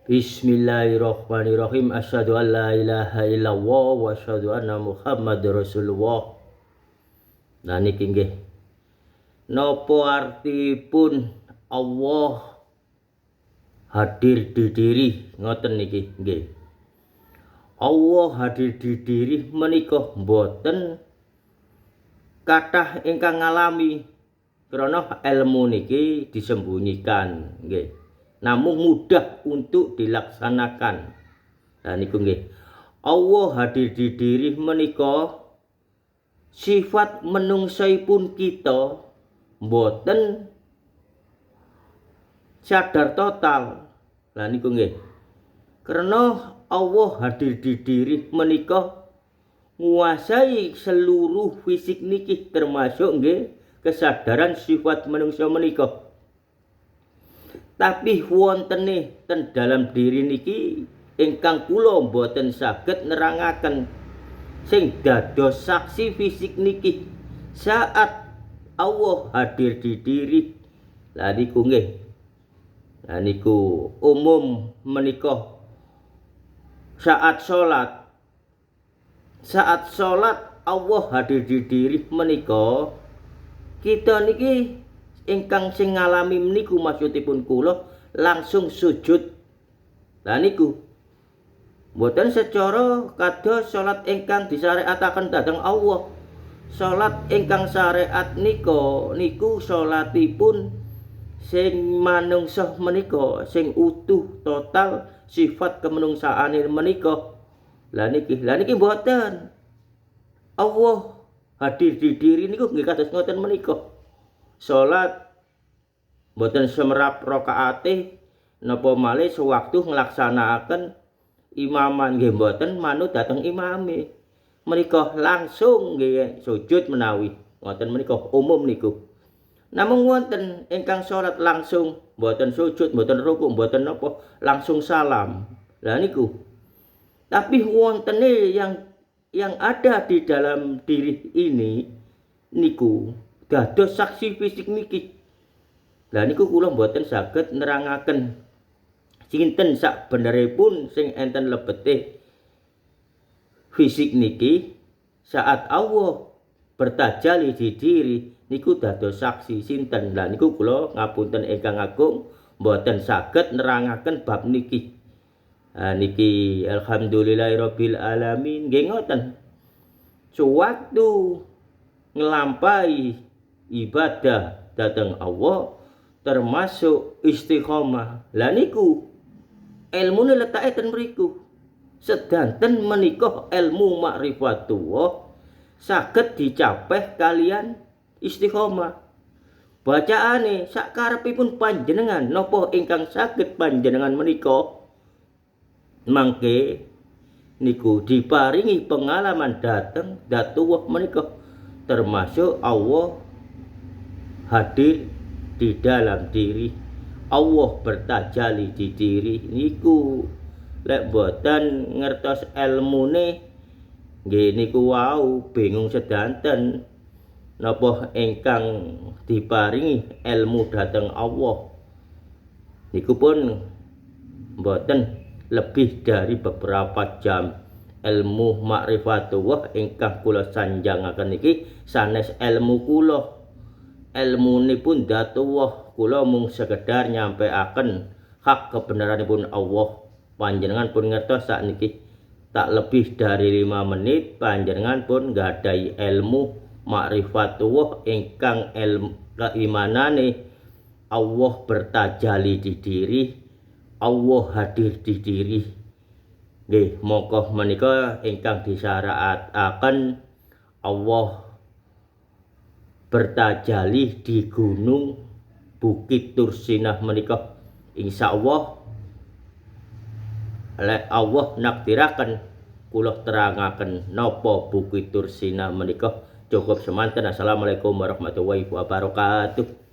Bismillahirrahmanirrahim. Asyhadu an la ilaha illallah wa asyhadu anna Muhammadar Rasulullah. Nah niki nggih. Napa artipun Allah hadir di diri ngoten niki nggih. Allah hadir di diri menika boten kathah ingkang ngalami krana ilmu niki disembunyikan nggih. Namun mudah untuk dilaksanakan. Nah niku nggih. Allah hadir di diri menika sifat menungsaipun kita mboten sadar total. Lah niku nggih. Karena Allah hadir di diri menika nguasai seluruh fisik niki termasuk nggih kesadaran sifat menungsa menika. Tapi wontene ten dalam diri niki ingkang kula mboten saged nerangaken sing dados saksi fisik niki saat Allah hadir di diri. Lah niku nggih. Lah niku umum menika saat salat Allah hadir di diri menika kita niki ingkang sing ngalami niku maksudipun kula langsung sujud. Lah niku mboten secara kados salat ingkang disyariataken dhateng Allah. Salat ingkang syariat niku salatipun sing manungsa menika sing utuh total sifat kemenungsaane menika. Lah niki mboten. Allah hadir di diri niku nggih kados ngoten menika. Salat mboten semerap rakaate napa malih sewaktu nglaksanakaken imaman nggih mboten manut dhateng imame. Menika langsung nggih sujud menawi ngoten menika umum niku. Namung wonten ingkang salat langsung mboten sujud, mboten rukuk, mboten napa langsung salam. Lah niku. Tapi wontene yang ada di dalam diri ini niku dados saksi fisik niki. Lah niku kula mboten saged nerangaken sinten sakbeneripun sing enten lebete fisik niki saat Allah bertajalli di diri niku dados saksi sinten. Lah niku kula ngapunten ingkang agung mboten saged nerangaken bab niki. Niki alhamdulillahirabbil alamin nggih ngoten. Sewaktu nglampahi ibadah dhateng Allah termasuk istiqomah. Lah niku ilmune letake ten mriku. Sedanten menika ilmu ma'rifatullah saged dicapai kalian istiqomah. Bacaane sakarepipun panjenengan napa ingkang saged panjenengan menika mangke niku diparingi pengalaman dhateng datuwah menika termasuk Allah hadir di dalam diri. Allah bertajalli di diri niku lek boten ngertos ilmune nggih niku wau bingung sedanten napa ingkang diparingi ilmu dhateng Allah niku pun boten lebih dari beberapa jam. Ilmu ma'rifatullah ingkang kula sanjangaken niki sanes ilmu kula. Ilmunipun datullah kula mung sekedar nyampeaken hak kebenaranipun Allah. Panjenengan pun ngertos sakniki tak lebih dari 5 menit panjenengan pun nggadahi ilmu ma'rifatullah ingkang ilmu keimanane Allah bertajalli di diri, Allah hadir di diri. Nggih, monggo menika ingkang disyariataken Allah bertajalli di gunung Bukit Tursinah menika. Insyaallah lek Allah nakdiraken kula terangaken napa Bukit Tursinah menika. Cukup semanten. Assalamualaikum warahmatullahi wabarakatuh.